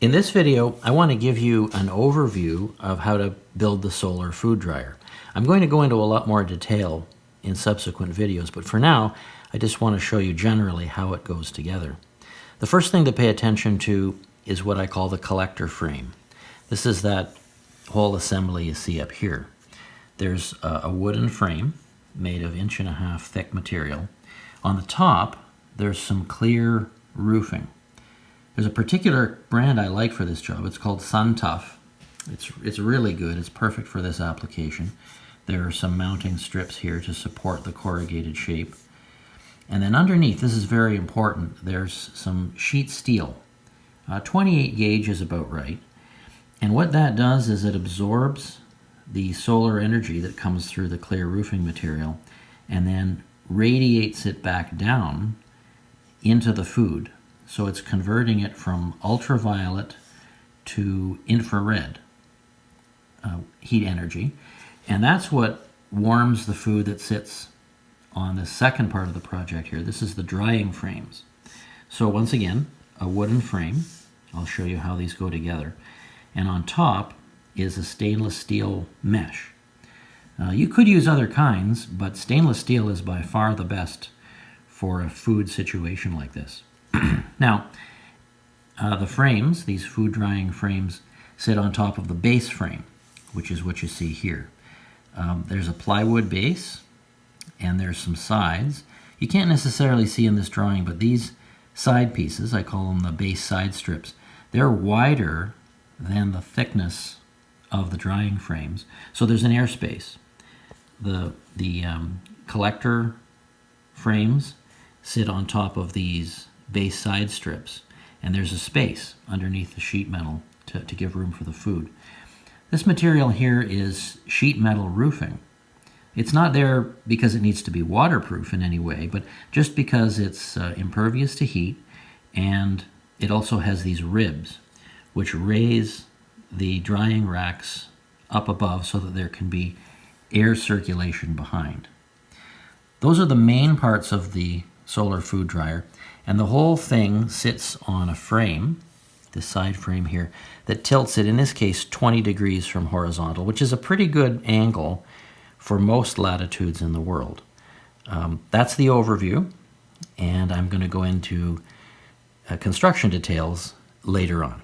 In this video, I want to give you an overview of how to build the solar food dryer. I'm going to go into a lot more detail in subsequent videos, but for now, I just want to show you generally how it goes together. The first thing to pay attention to is what I call the collector frame. This is that whole assembly you see up here. There's a wooden frame made of 1.5 inch thick material. On the top, there's some clear roofing. There's a particular brand I like for this job. It's called SunTough. It's really good. It's perfect for this application. There are some mounting strips here to support the corrugated shape. And then underneath, this is very important, there's some sheet steel. 28 gauge is about right. And what that does is it absorbs the solar energy that comes through the clear roofing material and then radiates it back down into the food. So it's converting it from ultraviolet to infrared heat energy. And that's what warms the food that sits on the second part of the project here. This is the drying frames. So once again, a wooden frame. I'll show you how these go together. And on top is a stainless steel mesh. You could use other kinds, but stainless steel is by far the best for a food situation like this. Now, the frames, these food drying frames, sit on top of the base frame, which is what you see here. There's a plywood base, and there's some sides. You can't necessarily see in this drawing, but these side pieces, I call them the base side strips, they're wider than the thickness of the drying frames, so there's an airspace. The collector frames sit on top of these base side strips, and there's a space underneath the sheet metal to give room for the food. This material here is sheet metal roofing. It's not there because it needs to be waterproof in any way, but just because it's impervious to heat, and it also has these ribs which raise the drying racks up above so that there can be air circulation behind. Those are the main parts of the solar food dryer, and the whole thing sits on a frame, this side frame here, that tilts it, in this case, 20 degrees from horizontal, which is a pretty good angle for most latitudes in the world. That's the overview, and I'm going to go into construction details later on.